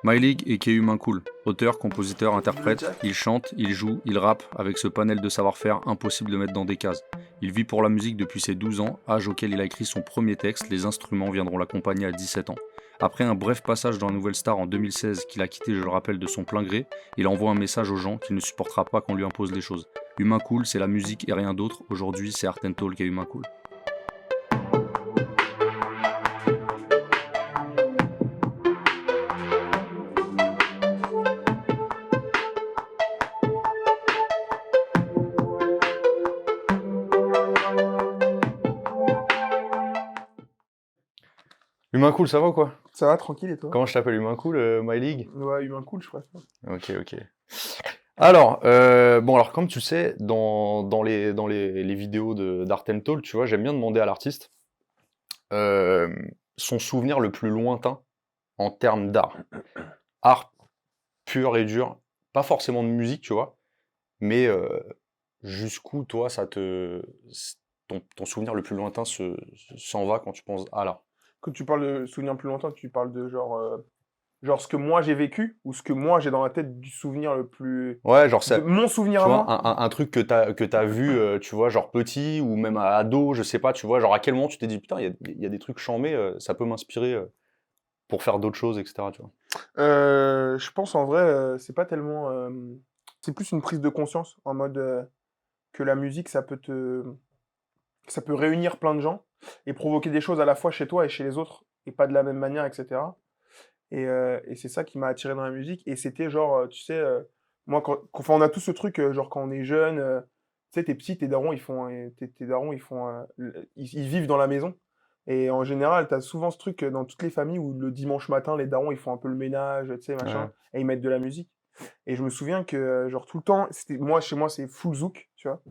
Myleague est Humain Cool. Auteur, compositeur, interprète, il chante, il joue, il rappe avec ce panel de savoir-faire impossible de mettre dans des cases. Il vit pour la musique depuis ses 12 ans, âge auquel il a écrit son premier texte. Les instruments viendront l'accompagner à 17 ans. Après un bref passage dans la Nouvelle Star en 2016 qu'il a quitté, je le rappelle, de son plein gré, il envoie un message aux gens qu'il ne supportera pas qu'on lui impose les choses. Humain Cool, c'est la musique et rien d'autre. Aujourd'hui, c'est Art and Talk et Humain Cool. Humain Cool, ça va ou quoi? Ça va, tranquille, et toi? Comment je t'appelle? Humain Cool, Myleague? Ouais, Humain Cool, je préfère. Ok. Alors, alors comme tu sais, dans les vidéos d'Art and Talk, tu vois, j'aime bien demander à l'artiste euh, son souvenir le plus lointain en termes d'art. Art pur et dur, pas forcément de musique, tu vois, mais jusqu'où, toi, ton souvenir le plus lointain s'en va quand tu penses à l'art. Quand tu parles de souvenir plus longtemps, tu parles de genre ce que moi j'ai vécu ou ce que moi j'ai dans la tête du souvenir le plus. Ouais, genre De mon souvenir tu à vois, moi? un truc que t'as vu, tu vois, genre petit ou même ado, je sais pas, tu vois, genre à quel moment tu t'es dit, putain, il y a des trucs chambés, ça peut m'inspirer pour faire d'autres choses, etc., tu vois. Je pense en vrai, c'est pas tellement. C'est plus une prise de conscience en mode que la musique, ça peut réunir plein de gens et provoquer des choses à la fois chez toi et chez les autres et pas de la même manière, etc. Et c'est ça qui m'a attiré dans la musique. Et c'était genre, tu sais, moi, enfin, on a tous ce truc, genre quand on est jeune, tu sais, t'es petit, tes darons, tes darons, ils vivent dans la maison. Et en général, t'as souvent ce truc dans toutes les familles où le dimanche matin, les darons, ils font un peu le ménage, tu sais, machin, Ouais. et ils mettent de la musique. Et je me souviens que, genre, tout le temps, chez moi, c'est full zouk, tu vois.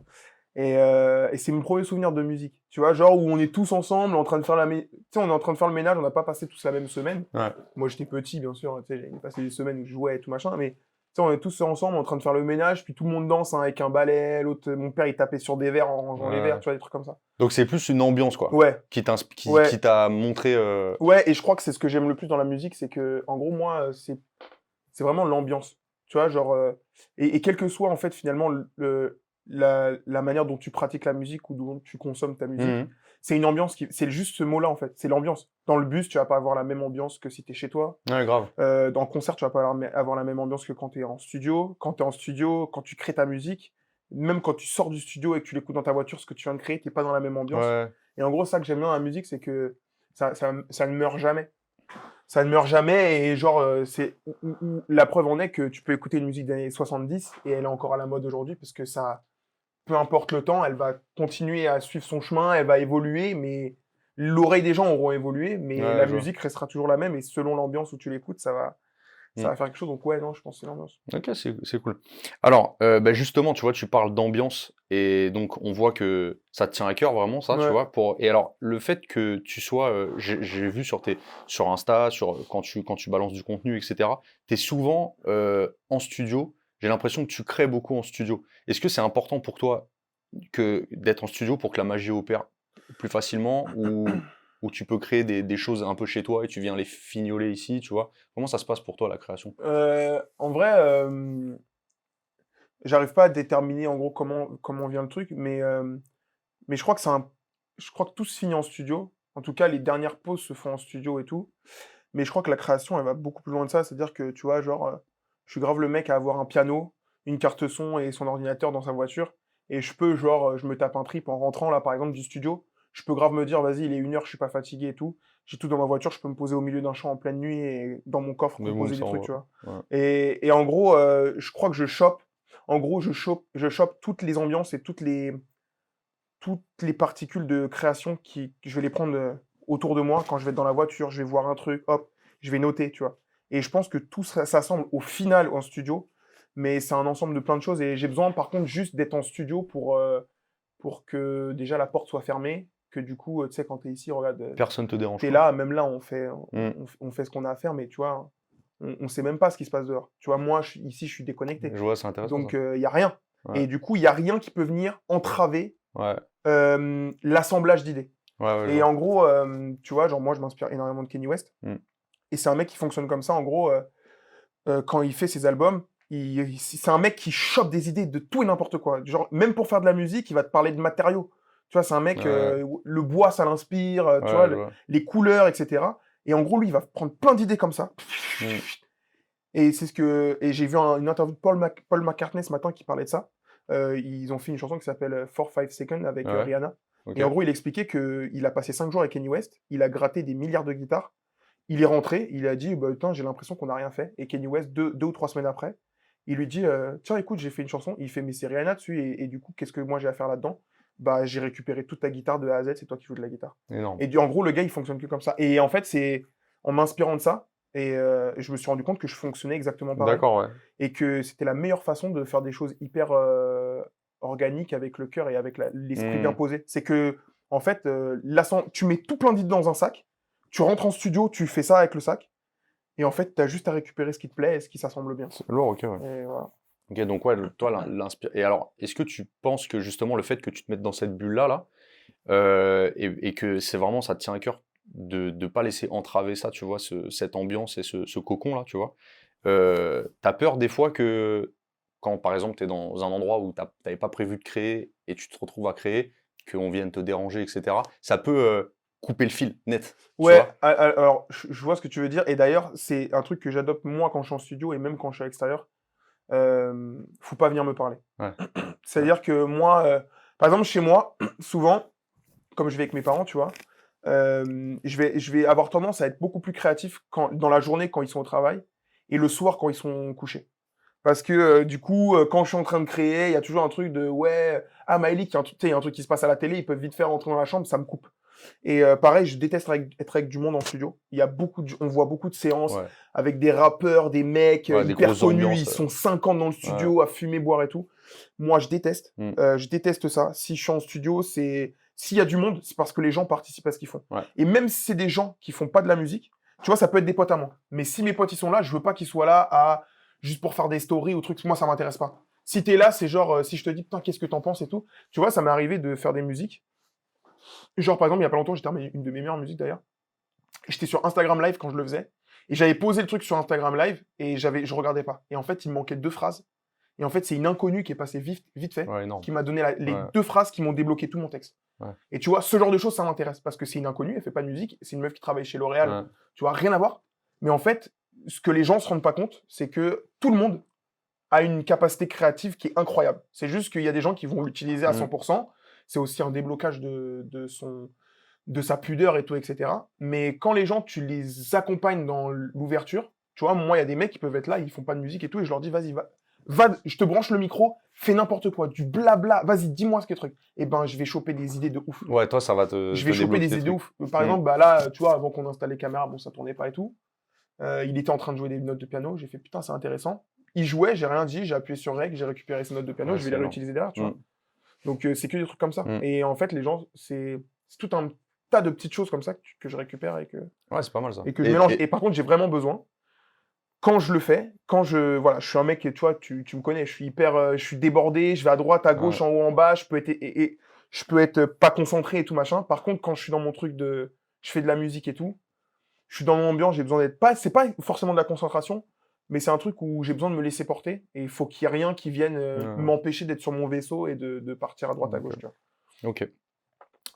Et c'est mon premier souvenir de musique. Tu vois, genre où on est tous ensemble en train de faire tu sais, on est en train de faire le ménage, on n'a pas passé tous la même semaine. Ouais. Moi, j'étais petit, bien sûr, tu sais, j'ai passé des semaines où je jouais et tout machin, mais tu sais, on est tous ensemble en train de faire le ménage, puis tout le monde danse hein, avec un balai, l'autre, mon père, il tapait sur des verres en rangeant les verres, Ouais. tu vois, des trucs comme ça. Donc c'est plus une ambiance, quoi, Ouais, qui ouais, t'a montré. ouais, et je crois que c'est ce que j'aime le plus dans la musique, c'est que, en gros, moi, c'est vraiment l'ambiance. Tu vois, genre, et quel que soit, en fait, finalement, la manière dont tu pratiques la musique ou dont tu consommes ta musique, Mhm. c'est une ambiance c'est juste ce mot-là, en fait. C'est l'ambiance. Dans le bus, tu vas pas avoir la même ambiance que si t'es chez toi. Ouais, grave. Dans le concert, tu vas pas avoir la même ambiance que quand tu es en studio. Quand tu es en studio, quand tu crées ta musique, même quand tu sors du studio et que tu l'écoutes dans ta voiture, ce que tu viens de créer, t'es pas dans la même ambiance. Ouais. Et en gros, ça que j'aime bien dans la musique, c'est que ça ne meurt jamais. Ça ne meurt jamais et genre, la preuve en est que tu peux écouter une musique des années 70 et elle est encore à la mode aujourd'hui parce que ça, peu importe le temps, elle va continuer à suivre son chemin, elle va évoluer, mais l'oreille des gens auront évolué, mais Ouais, la je vois. musique restera toujours la même et selon l'ambiance où tu l'écoutes, ça Mm. va faire quelque chose. Donc ouais, non, je pense que c'est l'ambiance. Ok, c'est cool. Alors, justement, tu vois, tu parles d'ambiance et donc on voit que ça te tient à cœur vraiment ça, tu Ouais. vois. Et alors, le fait que tu sois, j'ai vu sur Insta, quand tu balances du contenu, etc. T'es souvent en studio. J'ai l'impression que tu crées beaucoup en studio. Est-ce que c'est important pour toi que d'être en studio pour que la magie opère plus facilement ou tu peux créer des choses un peu chez toi et tu viens les fignoler ici, tu vois? Comment ça se passe pour toi la création? En vrai, j'arrive pas à déterminer en gros comment vient le truc, mais je crois que je crois que tout se finit en studio. En tout cas, les dernières pauses se font en studio et tout. Mais je crois que la création, elle va beaucoup plus loin de ça. C'est-à-dire que, tu vois, genre, je suis grave le mec à avoir un piano, une carte son et son ordinateur dans sa voiture. Et je peux, genre, je me tape un trip en rentrant, là, par exemple, du studio. Je peux grave me dire, vas-y, il est 1 heure, je suis pas fatigué et tout. J'ai tout dans ma voiture, je peux me poser au milieu d'un champ en pleine nuit et dans mon coffre Mais bon, composer ça des trucs, on tu vois. va. Ouais. Et en gros, je crois que en gros, je chope toutes les ambiances et toutes les particules de création je vais les prendre autour de moi quand je vais être dans la voiture, je vais voir un truc, hop, je vais noter, tu vois. Et je pense que tout ça s'assemble au final en studio, mais c'est un ensemble de plein de choses et j'ai besoin par contre juste d'être en studio pour que déjà la porte soit fermée, que du coup, tu sais, quand t'es ici, regarde, Personne te dérange t'es pas. là, même là, Mm. on fait ce qu'on a à faire, mais tu vois, on sait même pas ce qui se passe dehors. Tu vois, moi, ici, je suis déconnecté. Je vois, c'est intéressant Donc, ça. il y a rien. Ouais. Et du coup, il y a rien qui peut venir entraver Ouais. l'assemblage d'idées. Ouais, je Et vois. en gros, tu vois, genre moi je m'inspire énormément de Kanye West. Mm. Et c'est un mec qui fonctionne comme ça. En gros, quand il fait ses albums, c'est un mec qui chope des idées de tout et n'importe quoi. Genre, même pour faire de la musique, il va te parler de matériaux. Tu vois, c'est un mec, Ouais, le bois, ça l'inspire, tu vois, ouais, je vois. les couleurs, etc. Et en gros, lui, il va prendre plein d'idées comme ça. Mm. Et j'ai vu une interview de Paul McCartney ce matin qui parlait de ça. Ils ont fait une chanson qui s'appelle 4-5 Seconds avec Ouais, Rihanna. ok. Et en gros, il expliquait qu'il a passé 5 jours avec Kanye West, il a gratté des milliards de guitares, il est rentré, il a dit bah, putain, j'ai l'impression qu'on n'a rien fait. Et Kanye West, 2 ou 3 semaines après, il lui dit tiens, écoute, j'ai fait une chanson. Il fait mais c'est Rihanna dessus, et du coup, qu'est-ce que moi j'ai à faire là-dedans? Bah, j'ai récupéré toute ta guitare de A à Z, c'est toi qui joues de la guitare. Énorme. Et en gros, le gars, il fonctionne que comme ça. Et en fait, c'est en m'inspirant de ça, et je me suis rendu compte que je fonctionnais exactement pareil. D'accord, ouais. Et que c'était la meilleure façon de faire des choses hyper organiques avec le cœur et avec l'esprit bien Mm. posé. C'est que, en fait, tu mets tout plein d'idées dans un sac, tu rentres en studio, tu fais ça avec le sac, et en fait, tu as juste à récupérer ce qui te plaît et ce qui s'assemble bien. C'est lourd, ok, ouais. Et voilà. Ok, donc ouais, toi, Et alors, est-ce que tu penses que justement le fait que tu te mettes dans cette bulle-là, et que c'est vraiment, ça te tient à cœur de ne pas laisser entraver ça, tu vois, cette ambiance et ce cocon-là, tu vois, t'as peur des fois que quand, par exemple, tu es dans un endroit où t'avais pas prévu de créer et tu te retrouves à créer, qu'on vienne te déranger, etc., ça peut couper le fil, net, tu Ouais, vois? alors, je vois ce que tu veux dire. Et d'ailleurs, c'est un truc que j'adopte moi quand je suis en studio et même quand je suis à l'extérieur. Faut pas venir me parler. Ouais, C'est-à-dire que moi, par exemple, chez moi, souvent, comme je vais avec mes parents, tu vois, je vais avoir tendance à être beaucoup plus créatif dans la journée quand ils sont au travail et le soir quand ils sont couchés. Parce que du coup, quand je suis en train de créer, il y a toujours un truc de ouais, ah Maëlik, il y a un truc qui se passe à la télé, ils peuvent vite faire rentrer dans la chambre, ça me coupe. Et pareil, je déteste être avec du monde en studio. Il y a on voit beaucoup de séances ouais, avec des rappeurs, des mecs ouais, des hyper grosses connus, ils ambiances. sont 50 dans le Ouais. studio à fumer, boire et tout. Moi, je déteste. Mm. Je déteste ça. Si je suis en studio, s'il y a du monde, c'est parce que les gens participent à ce qu'ils font. Ouais. Et même si c'est des gens qui font pas de la musique, tu vois, ça peut être des potes à moi. Mais si mes potes ils sont là, je veux pas qu'ils soient là juste pour faire des stories ou trucs. Moi, ça m'intéresse pas. Si t'es là, c'est genre si je te dis putain, qu'est-ce que t'en penses et tout. Tu vois, ça m'est arrivé de faire des musiques. Genre, par exemple, il y a pas longtemps, j'ai terminé une de mes meilleures musiques d'ailleurs. J'étais sur Instagram Live quand je le faisais. Et j'avais posé le truc sur Instagram Live et je regardais pas. Et en fait, il me manquait 2 phrases. Et en fait, c'est une inconnue qui est passée vite fait, Ouais, énorme. qui m'a donné les Ouais. 2 phrases qui m'ont débloqué tout mon texte. Ouais. Et tu vois, ce genre de choses, ça m'intéresse. Parce que c'est une inconnue, elle fait pas de musique. C'est une meuf qui travaille chez L'Oréal. Ouais. Tu vois, rien à voir. Mais en fait, ce que les gens se rendent pas compte, c'est que tout le monde a une capacité créative qui est incroyable. C'est juste qu'il y a des gens qui vont l'utiliser à 100%. C'est aussi un déblocage de sa pudeur et tout, etc. Mais quand les gens, tu les accompagnes dans l'ouverture, tu vois, moi, il y a des mecs qui peuvent être là, ils font pas de musique et tout, et je leur dis, vas-y, va, je te branche le micro, fais n'importe quoi, du blabla, vas-y, dis-moi ce que truc. Et ben, je vais choper des idées de ouf. Ouais, toi, ça va te Je vais choper débloquer des des idées de trucs. ouf. Par exemple, bah là, tu vois, avant qu'on installe les caméras, bon, ça tournait pas et tout. Il était en train de jouer des notes de piano, j'ai fait, putain, c'est intéressant. Il jouait, j'ai rien dit, j'ai appuyé sur Rec, j'ai récupéré ses notes de piano, Ouais, je vais c'est les énorme. réutiliser derrière, tu vois. Mm. Donc, c'est que des trucs comme ça. Mm. Et en fait, les gens, c'est tout un tas de petites choses comme ça que je récupère et que Ouais, c'est pas mal ça. je mélange. Et par contre, j'ai vraiment besoin, quand je le fais, voilà, je suis un mec, tu vois, tu me connais, je suis hyper, je suis débordé, je vais à droite, à gauche, Ouais. en haut, en bas, je peux être pas concentré et tout machin. Par contre, quand je suis dans mon truc je fais de la musique et tout, je suis dans mon ambiance, j'ai besoin c'est pas forcément de la concentration, mais c'est un truc où j'ai besoin de me laisser porter et il faut qu'il y ait rien qui vienne Ouais. m'empêcher d'être sur mon vaisseau et de partir à droite, à gauche, tu vois. Ok.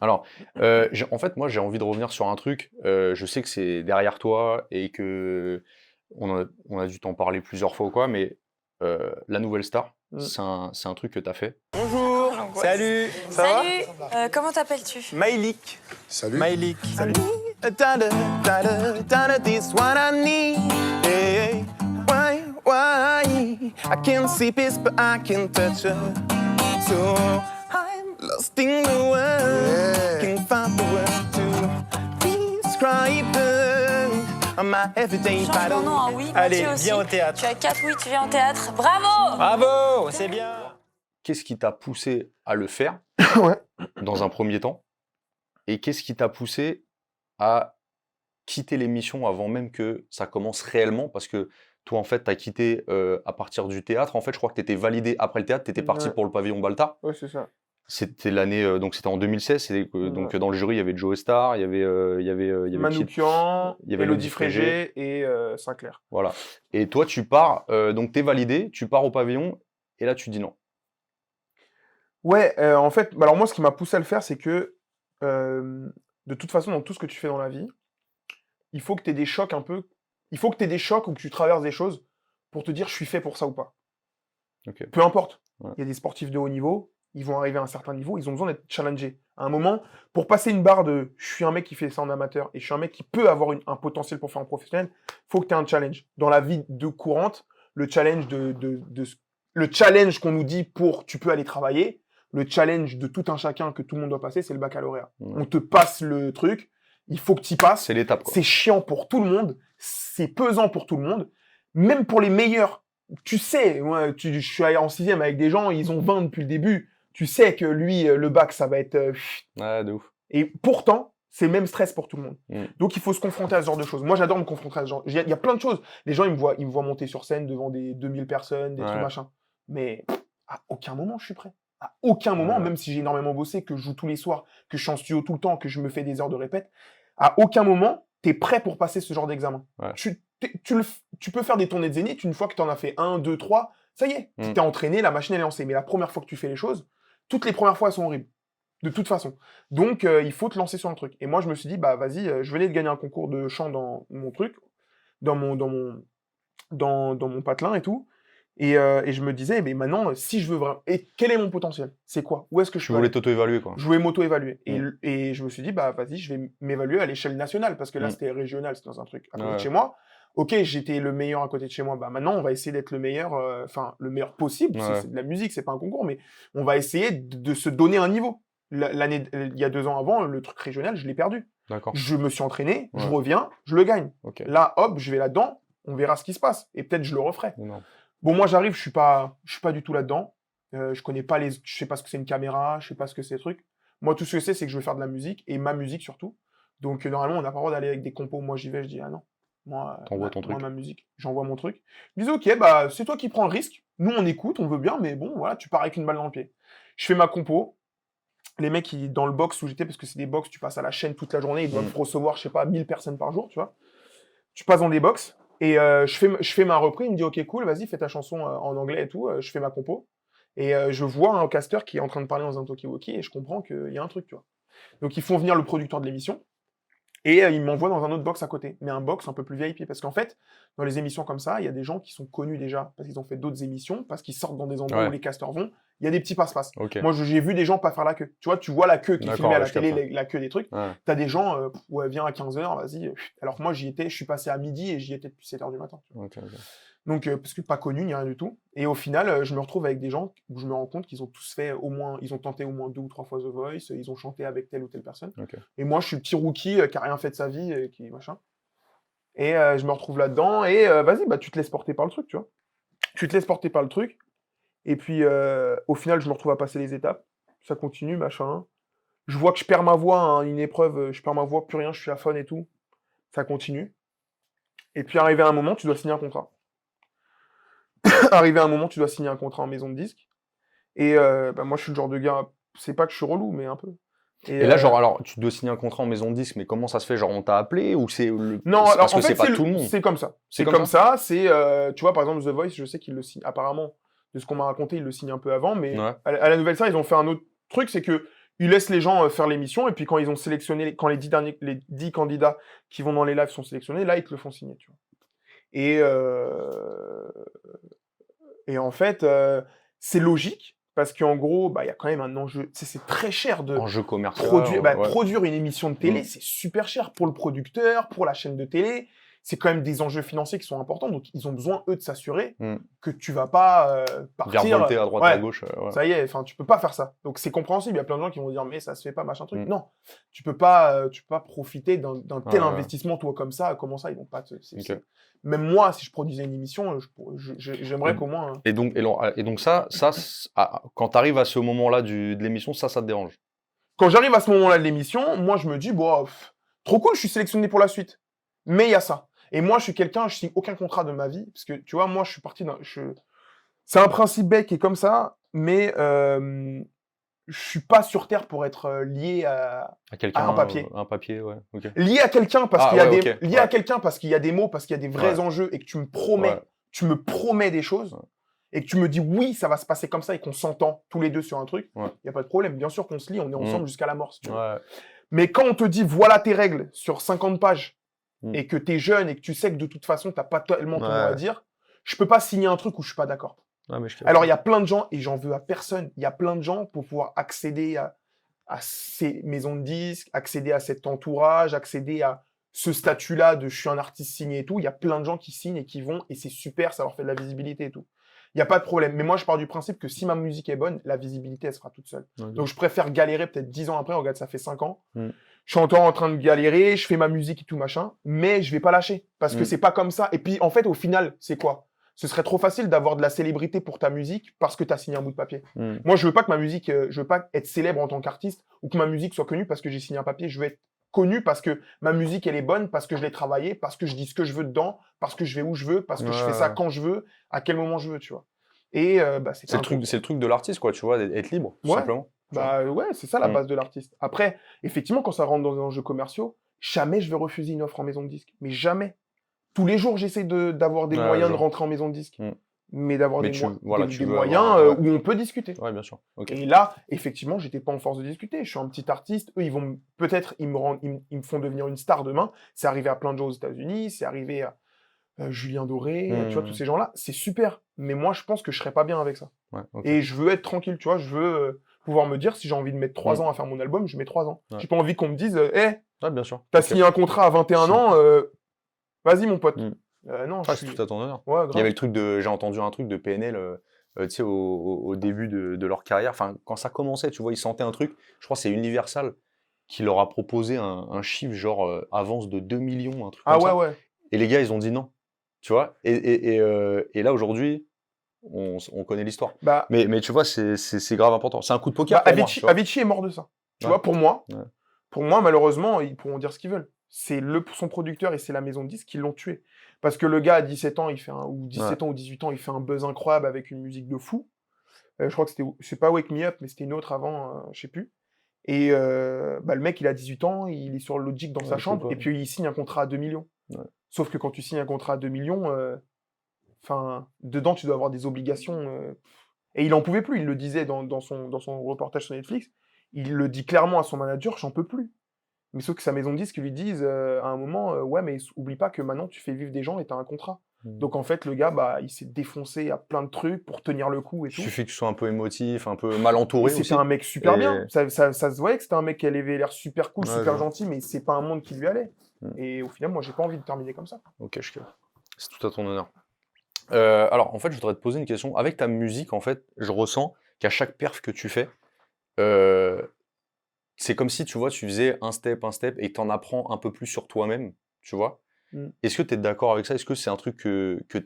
Alors, en fait, moi, j'ai envie de revenir sur un truc. Je sais que c'est derrière toi et que on a dû t'en parler plusieurs fois ou quoi, mais la Nouvelle Star, c'est un truc que t'as fait. Bonjour, salut, ça Salut, comment t'appelles-tu? va Maïlik. Salut. Maïlik. Salut. This what I need. Hey, why? I can't see peace, but I can touch her. So I'm lost in the world. Can't find the word to describe her. My everyday Change ton nom en oui, Allez, Mathieu aussi. viens au théâtre. Tu as 4 oui, tu viens au théâtre. Bravo! Bravo, c'est bien. Qu'est-ce qui t'a poussé à le faire Ouais. dans un premier temps? Et qu'est-ce qui t'a poussé à quitter l'émission avant même que ça commence réellement? Parce que toi, en fait, t'as quitté à partir du théâtre. En fait, je crois que t'étais validé après le théâtre, t'étais parti Ouais. pour le pavillon Baltard. Ouais, c'est ça. C'était l'année, donc c'était en 2016. Donc Ouais. dans le jury, il y avait Joe Star, il y avait qui? Manoukian, Il y avait Elodie Elodie Frégé. Frégé et Sinclair. Voilà. Et toi, tu pars, donc t'es validé, tu pars au pavillon, et là, tu dis non. Ouais, en fait, bah alors moi, ce qui m'a poussé à le faire, c'est que, de toute façon, dans tout ce que tu fais dans la vie, il faut que tu aies des chocs un peu. Il faut que tu aies des chocs ou que tu traverses des choses pour te dire: «Je suis fait pour ça ou pas». OK. Peu importe. Ouais. Il y a des sportifs de haut niveau, ils vont arriver à un certain niveau, ils ont besoin d'être challengés. À un moment, pour passer une barre de je suis un mec qui fait ça en amateur et je suis un mec qui peut avoir un potentiel pour faire en professionnel, faut que tu aies un challenge. Dans la vie de courante, le challenge le challenge qu'on nous dit pour tu peux aller travailler, le challenge de tout un chacun que tout le monde doit passer, c'est le baccalauréat. Ouais. On te passe le truc, il faut que tu y passes. C'est l'étape, quoi. C'est chiant pour tout le monde, c'est pesant pour tout le monde, même pour les meilleurs. Tu sais, moi, je suis allé en 6e avec des gens, ils ont 20 depuis le début. Tu sais que lui, le bac, ça va être... Ouais, de ouf. Et pourtant, c'est le même stress pour tout le monde. Mm. Donc, il faut se confronter à ce genre de choses. Moi, j'adore me confronter à ce genre... Il y a plein de choses. Les gens, ils me voient monter sur scène devant des 2000 personnes, des trucs Ouais. machin. Mais à aucun moment, je suis prêt. À aucun moment, Ouais. même si j'ai énormément bossé, que je joue tous les soirs, que je suis en studio tout le temps, que je me fais des heures de répète, à aucun moment, t'es prêt pour passer ce genre d'examen. Ouais. Tu peux faire des tournées de zénith, une fois que t'en as fait 1, 2, 3, ça y est, Mm. t'es entraîné, la machine elle est lancée. Mais la première fois que tu fais les choses, toutes les premières fois elles sont horribles. De toute façon. Donc il faut te lancer sur un truc. Et moi je me suis dit, bah vas-y, je venais de gagner un concours de chant dans mon truc, dans mon patelin et tout. Et je me disais, mais maintenant, si je veux vraiment. Et quel est mon potentiel? C'est quoi? Où est-ce que je Tu peux voulais aller? t'auto-évaluer, quoi. Je voulais m'auto-évaluer. Mm. Et je me suis dit, bah vas-y, je vais m'évaluer à l'échelle nationale, parce que là, Mm. c'était régional, c'était dans un truc à côté Ouais. de chez moi. Ok, j'étais le meilleur à côté de chez moi. Bah maintenant, on va essayer d'être le meilleur, enfin, le meilleur possible. Ouais. C'est de la musique, c'est pas un concours, mais on va essayer de se donner un niveau. Il y a 2 ans avant, le truc régional, je l'ai perdu. D'accord. Je me suis entraîné, je Ouais. reviens, je le gagne. Ok. Là, hop, je vais là-dedans, on verra ce qui se passe. Et peut-être je le referai. Non. Bon, moi, j'arrive, je suis pas du tout là-dedans. Je connais pas je sais pas ce que c'est une caméra, je sais pas ce que c'est le truc. Moi, tout ce que c'est que je veux faire de la musique, et ma musique surtout. Donc, normalement, on n'a pas le droit d'aller avec des compos. Moi, j'y vais, je dis, ah non. Moi, T'envoies ton moi, truc. ma musique. J'envoie mon truc. Je dis, ok, bah, c'est toi qui prends le risque. Nous, on écoute, on veut bien, mais bon, voilà, tu pars avec une balle dans le pied. Je fais ma compo. Les mecs, dans le box où j'étais, parce que c'est des box, tu passes à la chaîne toute la journée, ils doivent recevoir, je sais pas, 1000 personnes par jour, tu vois. Tu passes dans des box. Et je fais ma reprise, il me dit ok cool, vas-y fais ta chanson en anglais et tout, je fais ma compo. Et je vois un casteur qui est en train de parler dans un talkie-walkie et je comprends qu'il y a un truc, tu vois. Donc ils font venir le producteur de l'émission et ils m'envoient dans un autre box à côté, mais un box un peu plus VIP, parce qu'en fait, dans les émissions comme ça, il y a des gens qui sont connus déjà, parce qu'ils ont fait d'autres émissions, parce qu'ils sortent dans des endroits Ouais. où les casteurs vont, il y a des petits passe-passe. Ok. Moi j'ai vu des gens pas faire la queue. Tu vois, tu vois la queue qui est D'accord, filmée à ouais, la je télé, capte. la queue des trucs. Ouais. T'as des gens, ouais, viens à 15h, vas-y. Alors que moi j'y étais, je suis passé à midi et j'y étais depuis 7h du matin. Tu vois. Ok. Donc, parce que pas connu, ni rien du tout. Et au final, je me retrouve avec des gens où je me rends compte qu'ils ont tous fait ils ont tenté au moins 2 ou 3 fois The Voice, ils ont chanté avec telle ou telle personne. Ok. Et moi, je suis le petit rookie qui a rien fait de sa vie, qui machin. Et je me retrouve là-dedans, et vas-y, bah tu te laisses porter par le truc, tu vois. Tu te laisses porter par le truc, et puis au final, je me retrouve à passer les étapes. Ça continue, machin. Je vois que je perds ma voix, hein, une épreuve, je perds ma voix, plus rien, je suis à fond et tout. Ça continue. Et puis arrivé à un moment, tu dois signer un contrat. Arrivé à un moment, tu dois signer un contrat en maison de disque. Et bah, moi, je suis le genre de gars, c'est pas que je suis relou, mais un peu. Et là, genre, alors, tu dois signer un contrat en maison de disque, mais comment ça se fait? Genre, on t'a appelé ou c'est le... Non, c'est alors parce en que fait, c'est pas tout le monde. c'est comme ça. C'est C'est comme comme ça. C'est, tu vois, par exemple, The Voice, je sais qu'ils le signent. Apparemment, de ce qu'on m'a raconté, ils le signent un peu avant, mais Ouais. à la Nouvelle Star, ils ont fait un autre truc, c'est que ils laissent les gens faire l'émission, et puis quand ils ont sélectionné, quand les 10 candidats qui vont dans les lives sont sélectionnés, là, ils te le font signer, tu vois. Et en fait, c'est logique, parce qu'en gros, bah, il y a quand même un enjeu. C'est très cher de Enjeu commercial. produire, ouais. produire une émission de télé, Mm. c'est super cher pour le producteur, pour la chaîne de télé. C'est quand même des enjeux financiers qui sont importants, donc ils ont besoin, eux, de s'assurer Mm. que tu vas pas partir... Virevolter à droite Ouais. à gauche. Ouais. Ça y est, enfin, tu peux pas faire ça. Donc c'est compréhensible. Il y a plein de gens qui vont dire, mais ça se fait pas, machin truc. Mm. Non, tu peux pas profiter d'un tel Ouais. investissement, toi, comme ça. Comment ça, ils vont pas te... Ok. Même moi, si je produisais une émission, j'aimerais Mm. qu'au moins... Et donc ça quand tu arrives à ce moment-là de l'émission, ça te dérange. Quand j'arrive à ce moment-là de l'émission, moi, je me dis, bon, trop cool, je suis sélectionné pour la suite. Mais il y a ça. Et moi, je suis quelqu'un, je signe aucun contrat de ma vie, parce que, tu vois, moi, je suis parti d'un... C'est un principe bête qui est comme ça, mais je suis pas sur Terre pour être lié À quelqu'un, à un papier. un papier, ouais. Ok. Lié à quelqu'un parce Ah, qu'il y a ouais, des ok, lié ouais. à quelqu'un parce qu'il y a des mots, parce qu'il y a des vrais Ouais. enjeux et que tu me Ouais. promets des choses Ouais. et que tu me dis oui, ça va se passer comme ça et qu'on s'entend tous les deux sur un truc, Ouais. il y a pas de problème. Bien sûr qu'on se lie, on est ensemble jusqu'à la mort, si tu veux. Ouais. Mais quand on te dit voilà tes règles sur 50 pages Mm. et que tu es jeune et que tu sais que de toute façon tu n'as pas tellement ton mot à Ouais. dire, je peux pas signer un truc où je suis pas d'accord. Ouais, mais je capte. Alors il y a plein de gens et j'en veux à personne. Il y a plein de gens pour pouvoir accéder à ces maisons de disques, accéder à cet entourage, accéder à ce statut-là de je suis un artiste signé et tout. Il y a plein de gens qui signent et qui vont et c'est super, ça leur fait de la visibilité et tout. Il n'y a pas de problème. Mais moi, je pars du principe que si ma musique est bonne, la visibilité, elle sera toute seule. Ouais, Donc, je préfère galérer peut-être 10 ans après. Regarde, ça fait 5 ans. Mm. Je suis encore en train de galérer, je fais ma musique et tout machin, mais je vais pas lâcher. Parce que Mm. c'est pas comme ça. Et puis, en fait, au final, c'est quoi? Ce serait trop facile d'avoir de la célébrité pour ta musique parce que tu as signé un bout de papier. Mm. Moi, je veux pas que ma musique, je veux pas être célèbre en tant qu'artiste ou que ma musique soit connue parce que j'ai signé un papier. Je veux être connu parce que ma musique, elle est bonne, parce que je l'ai travaillée, parce que je dis ce que je veux dedans, parce que je vais où je veux, parce que je fais ça Ouais. quand je veux, à quel moment je veux, tu vois. Et c'est C'est le truc de l'artiste, quoi, tu vois, être libre, tout Ouais. simplement. Bah ouais, c'est ça la Mm. base de l'artiste. Après, effectivement, quand ça rentre dans des enjeux commerciaux, jamais je vais refuser une offre en maison de disque. Mais jamais. Tous les jours, j'essaie d'avoir des Ouais, moyens de genre. rentrer en maison de disque. Mm. Mais d'avoir Mais des, tu- voilà, tu des veux moyens avoir, ouais. où on peut discuter. Ouais, bien sûr. Ok. Et là, effectivement, j'étais pas en force de discuter. Je suis un petit artiste. Eux, ils vont peut-être, ils me font devenir une star demain. C'est arrivé à plein de gens aux États-Unis. C'est arrivé à Julien Doré. Tu vois, tous ces gens-là. C'est super. Mais moi, je pense que je serais pas bien avec ça. Ouais, ok. Et je veux être tranquille, tu vois. Je veux pouvoir me dire si j'ai envie de mettre 3 ans à faire mon album, je mets 3 ans. Ouais. J'ai pas envie qu'on me dise, Ouais, bien sûr. t'as Ok. signé un contrat à 21 Si. ans, vas-y mon pote. Mm. Non, Ah, je c'est suis... tout à ton honneur. Ouais, grave. Il y avait le truc de, j'ai entendu un truc de PNL, tu sais, au début de leur carrière, enfin, quand ça commençait, tu vois, ils sentaient un truc, je crois que c'est Universal qui leur a proposé un chiffre, genre, avance de 2 millions, un truc Ah comme ouais, ça. ouais. Et les gars, ils ont dit non, tu vois. Et là, aujourd'hui, on connaît l'histoire. Bah, Mais tu vois, c'est grave important. C'est un coup de poker pour moi, Avicii, tu vois. Avicii est mort de ça. Tu Ouais. vois, pour moi, Ouais. malheureusement, ils pourront dire ce qu'ils veulent. C'est son producteur et c'est la maison de disques qui l'ont tué. Parce que le gars, à 17 ans, ou 17 ans ou 18 ans, il fait un buzz incroyable avec une musique de fou. Je crois que c'est pas Wake Me Up, mais c'était une autre avant, je sais plus. Et le mec, il a 18 ans, il est sur Logic dans Ouais, sa je sais chambre, pas. et puis il signe un contrat à 2 millions. Ouais. Sauf que quand tu signes un contrat à 2 millions, dedans, tu dois avoir des obligations. Et il en pouvait plus, il le disait dans son reportage sur Netflix. Il le dit clairement à son manager, j'en peux plus. Mais sauf que sa maison de disques lui disent à un moment, ouais, mais oublie pas que maintenant tu fais vivre des gens et t'as un contrat. Mm. Donc en fait, le gars, il s'est défoncé à plein de trucs pour tenir le coup et Il tout. suffit que tu sois un peu émotif, un peu mal Et entouré aussi. c'était un mec super Et- bien. Ça se voyait que c'était un mec qui avait l'air super cool, Ouais, super je vois. gentil, mais c'est pas un monde qui lui allait. Mm. Et au final, moi, j'ai pas envie de terminer comme ça. Ok, je capte. C'est tout à ton honneur. Alors, en fait, je voudrais te poser une question. Avec ta musique, en fait, je ressens qu'à chaque perf que tu fais, c'est comme si, tu vois, tu faisais un step, et que tu en apprends un peu plus sur toi-même, tu vois. Mm. Est-ce que tu es d'accord avec ça? Est-ce que c'est un truc que tu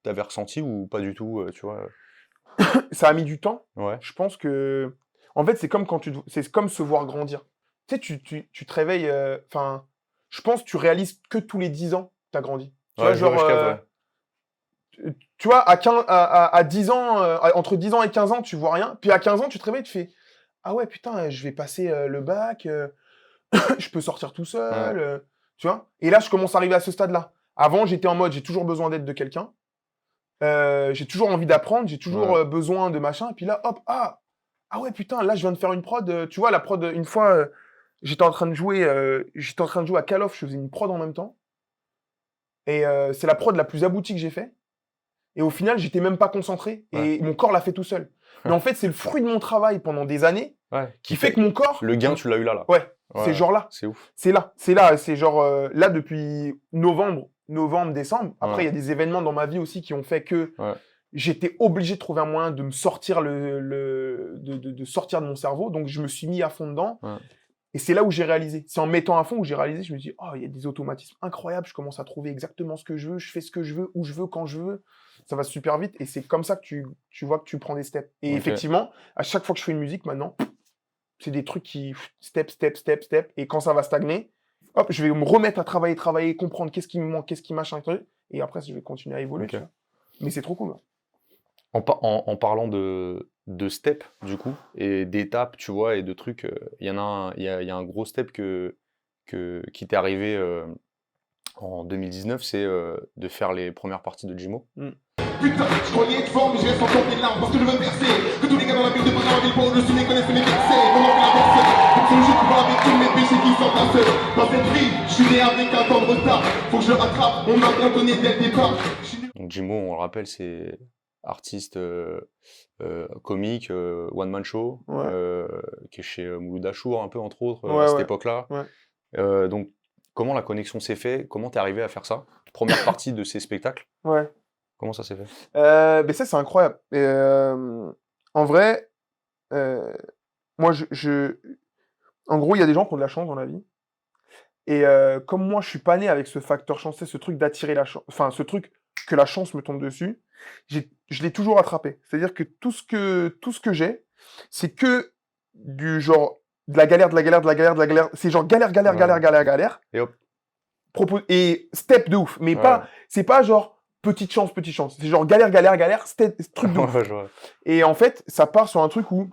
avais ressenti ou pas du tout, tu vois? Ça a mis du temps. Ouais. Je pense que. En fait, c'est comme c'est comme se voir grandir. Tu sais, tu te réveilles. Enfin, je pense que tu réalises que tous les 10 ans, tu as grandi. Tu Ouais, vois, je vois, genre. je capte, ouais. Tu vois, à 10 ans, entre 10 ans et 15 ans, tu vois rien. Puis à 15 ans, tu te réveilles, tu fais ah ouais, putain, je vais passer le bac, je peux sortir tout seul, tu vois. Et là, je commence à arriver à ce stade-là. Avant, j'étais en mode, j'ai toujours besoin d'aide de quelqu'un. J'ai toujours envie d'apprendre, j'ai toujours besoin de machin. Et puis là, hop, ah ouais, putain, là, je viens de faire une prod. Tu vois, la prod, une fois, j'étais en train de jouer à Call of, je faisais une prod en même temps. Et c'est la prod la plus aboutie que j'ai fait. Et au final, j'étais même pas concentré. Et mon corps l'a fait tout seul. Mais en fait, c'est le fruit de mon travail pendant des années qui fait que mon corps... Le gain, tu l'as eu là. Ouais, c'est genre là. C'est ouf. C'est là. C'est genre là depuis novembre, décembre. Après, il y a des événements dans ma vie aussi qui ont fait que j'étais obligé de trouver un moyen de me sortir de sortir de mon cerveau. Donc, je me suis mis à fond dedans. Ouais. Et c'est là où j'ai réalisé. C'est en mettant à fond où j'ai réalisé. Je me dis, oh, il y a des automatismes incroyables. Je commence à trouver exactement ce que je veux. Je fais ce que je veux, où je veux, quand je veux. Ça va super vite. Et c'est comme ça que tu vois que tu prends des steps. Et effectivement, à chaque fois que je fais une musique maintenant, c'est des trucs qui step. Et quand ça va stagner, hop, je vais me remettre à travailler, comprendre qu'est-ce qui me manque, qu'est-ce qui machin. Et après, je vais continuer à évoluer. Ok. Tu vois. Mais c'est trop cool. En parlant de de steps, du coup, et d'étapes, tu vois, et de trucs. Il y en a il y a un gros step qui t'est arrivé en 2019, c'est de faire les premières parties de Jimo. Putain, je croyais être fort, mais je reste encore des larmes parce que je veux percer. Que tous les gars dans la ville de Paris, dans la ville pour le sud, les connaissent mes vexés. Mon oncle a versé. C'est le jeu qui voit avec tous mes péchés qui sont passés. Dans cette vie, je suis né avec un temps de retard. Faut que je le rattrape, on m'a bien donné dès le départ. Donc Jimo, on le rappelle, c'est artiste comique, one-man show, Ouais. qui est chez Mouloud Achour, un peu, entre autres, Ouais, à cette ouais. époque-là. Ouais. Donc, comment la connexion s'est faite? Comment t'es arrivé à faire ça? Première partie de ces spectacles, Ouais. comment ça s'est fait? Mais ça, c'est incroyable. Et, en vrai, moi, en gros, il y a des gens qui ont de la chance dans la vie. Et comme moi, je suis pas né avec ce facteur chance, c'est ce truc d'attirer la chance, enfin, ce truc que la chance me tombe dessus, je l'ai toujours attrapé. C'est-à-dire que tout ce que j'ai, c'est que du genre de la galère, de la galère, de la galère, de la galère. C'est genre galère, galère, Ouais. galère, galère, galère. Et hop. Et step de ouf. Mais Ouais. c'est pas genre petite chance, petite chance. C'est genre galère, galère, galère, step, truc de ouf. Ouais, je vois. Et en fait, ça part sur un truc où,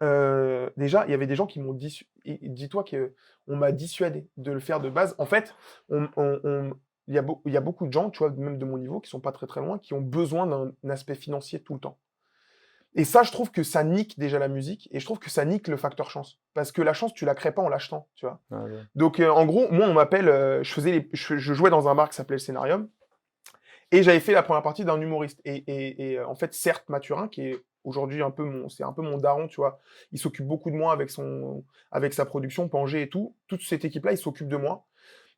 déjà, il y avait des gens qui m'ont dit, dis-toi qu'on m'a dissuadé de le faire de base. En fait, il y a beaucoup de gens, tu vois, même de mon niveau, qui sont pas très très loin, qui ont besoin d'un aspect financier tout le temps. Et ça, je trouve que ça nique déjà la musique, et je trouve que ça nique le facteur chance. Parce que la chance, tu la crées pas en l'achetant, tu vois. Ah, ouais. Donc, en gros, moi, on m'appelle, je jouais dans un bar qui s'appelait le Scénarium, et j'avais fait la première partie d'un humoriste. Et en fait, Certes Mathurin, qui est aujourd'hui c'est un peu mon daron, tu vois. Il s'occupe beaucoup de moi avec sa production, Pangé et tout. Toute cette équipe-là, ils s'occupent de moi.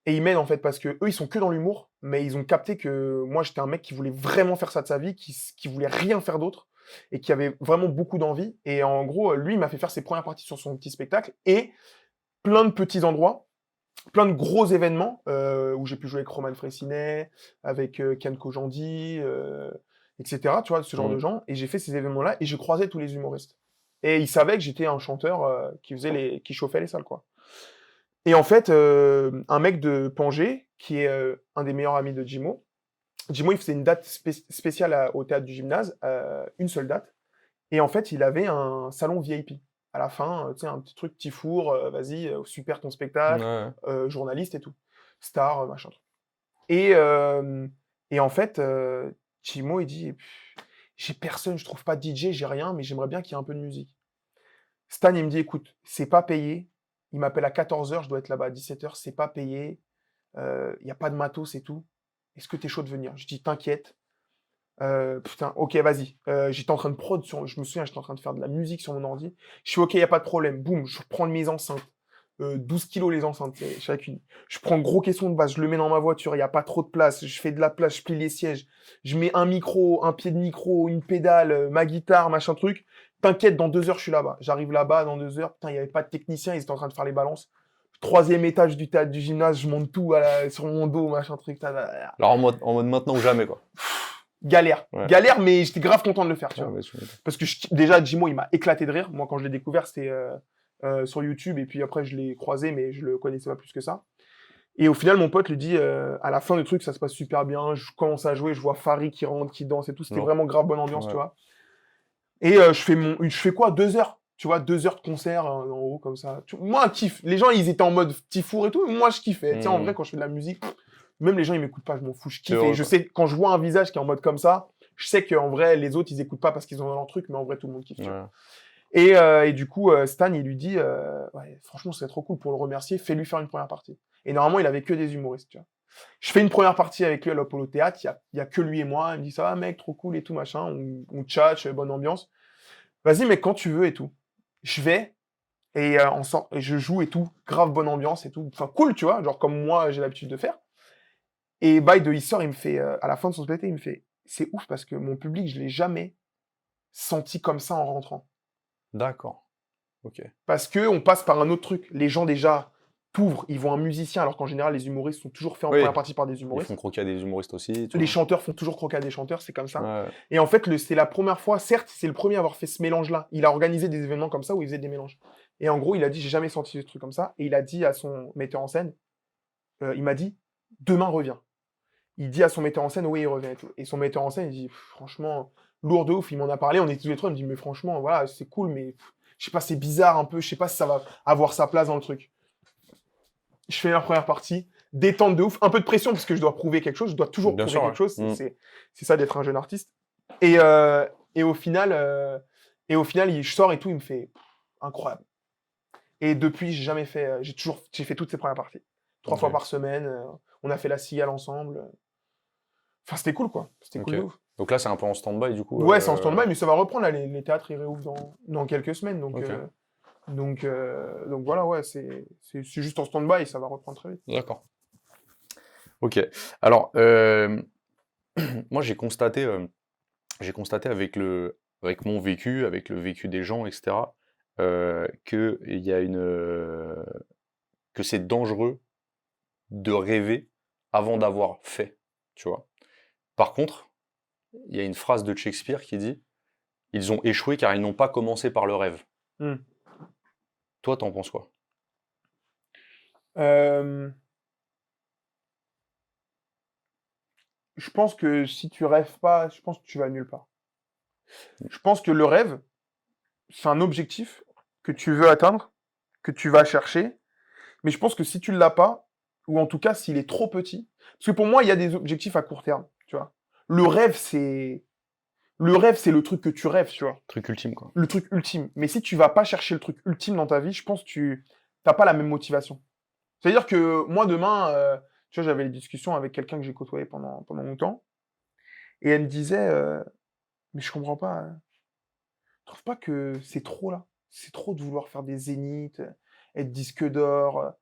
Et ils m'aident, en fait, parce que eux, ils sont que dans l'humour, mais ils ont capté que moi, j'étais un mec qui voulait vraiment faire ça de sa vie, qui voulait rien faire d'autre, et qui avait vraiment beaucoup d'envie. Et en gros, lui, il m'a fait faire ses premières parties sur son petit spectacle, et plein de petits endroits, plein de gros événements, où j'ai pu jouer avec Roman Fressinet, avec Ken Kojandi, etc., tu vois, ce genre de gens. Et j'ai fait ces événements-là, et je croisais tous les humoristes. Et ils savaient que j'étais un chanteur qui chauffait les salles, quoi. Et en fait, un mec de Pangé, qui est un des meilleurs amis de Jimo, il faisait une date spéciale au théâtre du gymnase, une seule date. Et en fait, il avait un salon VIP. À la fin, tu sais, un petit truc, petit four, vas-y, super ton spectacle, Ouais. journaliste et tout. Star, machin truc. Et en fait, Jimo, il dit, j'ai personne, je trouve pas de DJ, j'ai rien, mais j'aimerais bien qu'il y ait un peu de musique. Stan, il me dit, écoute, c'est pas payé. Il m'appelle à 14h, je dois être là-bas à 17h, c'est pas payé. Il n'y a pas de matos et tout. Est-ce que t'es chaud de venir? Je dis, t'inquiète. Putain, ok, vas-y. J'étais en train de je me souviens, j'étais en train de faire de la musique sur mon ordi. Je suis ok, il n'y a pas de problème. Boum, je prends mes enceintes. 12 kilos les enceintes, chacune. Je prends gros caisson de basse, je le mets dans ma voiture, il n'y a pas trop de place. Je fais de la place, je plie les sièges. Je mets un micro, un pied de micro, une pédale, ma guitare, machin truc. T'inquiète, dans 2 heures, je suis là-bas. J'arrive là-bas, dans 2 heures. Putain, il n'y avait pas de technicien, ils étaient en train de faire les balances. 3e étage du théâtre du gymnase, je monte tout sur mon dos, machin truc. Alors en mode maintenant ou jamais, quoi. Galère. Ouais. Galère, mais j'étais grave content de le faire, tu Ouais, vois. ouais, tu m'étonnes. Parce que déjà, Jimo, il m'a éclaté de rire. Moi, quand je l'ai découvert, c'était sur YouTube, et puis après, je l'ai croisé, mais je le connaissais pas plus que ça. Et au final, mon pote lui dit, à la fin du truc, ça se passe super bien, je commence à jouer, je vois Farid qui rentre, qui danse et tout, c'était Ouais. vraiment grave bonne ambiance, Ouais. tu vois. Et je fais quoi, 2 heures, tu vois, 2 heures de concert en haut, comme ça. Moi, un kiff. Les gens, ils étaient en mode petit four et tout, moi, je kiffais. Tu sais, en vrai, quand je fais de la musique, même les gens, ils m'écoutent pas, je m'en fous, je kiffe. C'est Et vrai, je quoi. sais, quand je vois un visage qui est en mode comme ça, je sais qu'en vrai, les autres, ils écoutent pas parce qu'ils ont leur truc, mais en vrai, tout le monde kiffe, tu vois. Ouais. Et du coup, Stan, il lui dit, ouais, franchement, c'est trop cool pour le remercier, fais-lui faire une première partie. Et normalement, il avait que des humoristes, tu vois. Je fais une première partie avec lui à l'Apollo Théâtre, il y a que lui et moi, il me dit, ça va, mec, trop cool et tout, machin, on tchatche, bonne ambiance. Vas-y, mec, quand tu veux et tout. Je vais, et et je joue et tout, grave bonne ambiance et tout, enfin, cool, tu vois, genre comme moi, j'ai l'habitude de faire. Et il sort, il me fait, à la fin de son spectacle, il me fait, c'est ouf parce que mon public, je l'ai jamais senti comme ça en rentrant. D'accord. Ok. Parce que on passe par un autre truc. Les gens déjà t'ouvrent, ils voient un musicien, alors qu'en général, les humoristes sont toujours faits en Oui. première partie par des Ils humoristes. font croquer à des humoristes aussi. tu Les vois. chanteurs font toujours croquer à des chanteurs, c'est comme ça. Ouais. Et en fait, c'est la première fois, certes, c'est le premier à avoir fait ce mélange-là. Il a organisé des événements comme ça où il faisait des mélanges. Et en gros, il a dit, j'ai jamais senti ce truc comme ça. Et il a dit à son metteur en scène, il m'a dit, demain reviens. Il dit à son metteur en scène, oui, il revient et tout. Et son metteur en scène, il dit, franchement, lourd de ouf. Il m'en a parlé, on était tous les trois, il me dit, mais franchement, voilà, c'est cool, mais je sais pas, c'est bizarre un peu, je sais pas si ça va avoir sa place dans le truc. Je fais la première partie, détente de ouf, un peu de pression parce que je dois prouver quelque chose, je dois toujours Bien prouver sûr, quelque chose, ouais. c'est ça d'être un jeune artiste. Et au final, je sors et tout, il me fait incroyable. Et depuis, j'ai jamais fait, j'ai fait toutes ces premières parties. 3 fois Ok. par semaine, on a fait la cigale ensemble. Enfin, c'était cool, quoi. C'était cool Ok. de ouf. Donc là, c'est un peu en stand-by, du coup. Ouais, c'est en stand-by, mais ça va reprendre. Là, les théâtres, ils réouvrent dans quelques semaines. Ok. Donc voilà, ouais, c'est juste en stand-by, ça va reprendre très vite. D'accord. Ok. Alors, moi, j'ai constaté avec mon vécu, avec le vécu des gens, etc., que c'est dangereux de rêver avant d'avoir fait, tu vois. Par contre, il y a une phrase de Shakespeare qui dit « Ils ont échoué car ils n'ont pas commencé par le rêve Hmm. ». Toi, t'en penses quoi? Je pense que si tu rêves pas, je pense que tu vas nulle part. Je pense que le rêve, c'est un objectif que tu veux atteindre, que tu vas chercher. Mais je pense que si tu ne l'as pas, ou en tout cas s'il est trop petit, parce que pour moi, il y a des objectifs à court terme, tu vois. Le rêve, c'est le truc que tu rêves, tu vois. Truc ultime, quoi. Le truc ultime. Mais si tu vas pas chercher le truc ultime dans ta vie, je pense que tu n'as pas la même motivation. C'est-à-dire que moi, demain, tu vois, j'avais des discussions avec quelqu'un que j'ai côtoyé pendant longtemps, et elle me disait, mais je comprends pas, tu trouves pas que c'est trop là? C'est trop de vouloir faire des zéniths, être disque d'or,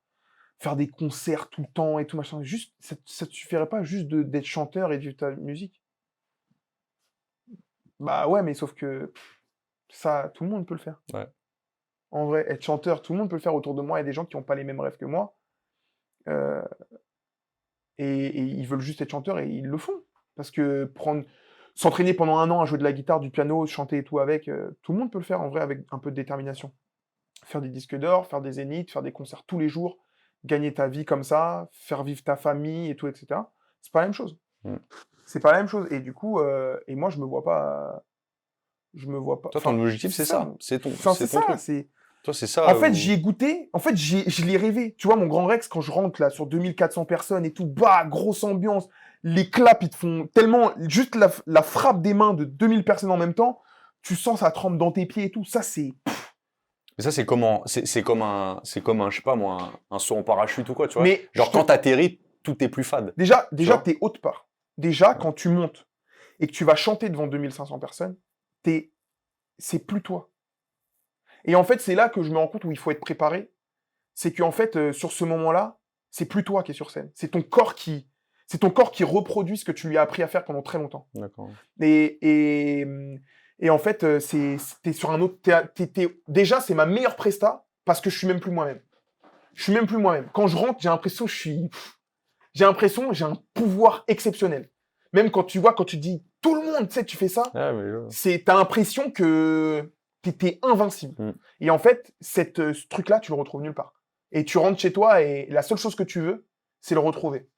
faire des concerts tout le temps et tout machin. Juste, ça te suffirait pas juste d'être chanteur et de vivre ta musique? Bah ouais, mais sauf que ça, tout le monde peut le faire. Ouais. En vrai, être chanteur, tout le monde peut le faire autour de moi. Il y a des gens qui n'ont pas les mêmes rêves que moi. euh, et ils veulent juste être chanteurs et ils le font. Parce que s'entraîner pendant 1 an à jouer de la guitare, du piano, chanter et tout avec, tout le monde peut le faire en vrai avec un peu de détermination. Faire des disques d'or, faire des zéniths, faire des concerts tous les jours, gagner ta vie comme ça, faire vivre ta famille et tout, etc. C'est pas la même chose. Mm. C'est pas la même chose. Et du coup, et moi, je me vois pas. Toi, ton objectif, c'est ça. C'est ton truc. C'est Toi, c'est ça. En fait, j'y ai goûté. En fait, je l'ai rêvé. Tu vois, mon Grand Rex, quand je rentre là sur 2400 personnes et tout, bah, grosse ambiance. Les claps, ils te font tellement. Juste la frappe des mains de 2000 personnes en même temps, tu sens ça trempe dans tes pieds et tout. Ça, c'est. Mais ça, c'est comme un, je sais pas moi, un saut en parachute ou quoi, tu vois. Mais Genre, quand t'atterris, tout est plus fade. déjà, vois t'es haute part. Déjà, quand tu montes et que tu vas chanter devant 2500 personnes, c'est plus toi. Et en fait, c'est là que je me rends compte où il faut être préparé. C'est qu'en fait, sur ce moment-là, c'est plus toi qui es sur scène. C'est ton corps qui reproduit ce que tu lui as appris à faire pendant très longtemps. D'accord. Et en fait, t'es sur un autre. Déjà, c'est ma meilleure presta parce que je suis même plus moi-même. Je suis même plus moi-même. Quand je rentre, j'ai l'impression que j'ai un pouvoir exceptionnel. Même quand tu dis tout le monde, tu sais, tu fais ça, Ah, mais t'as l'impression que t'es invincible. Mm. Et en fait, ce truc-là, tu le retrouves nulle part. Et tu rentres chez toi et la seule chose que tu veux, c'est le retrouver.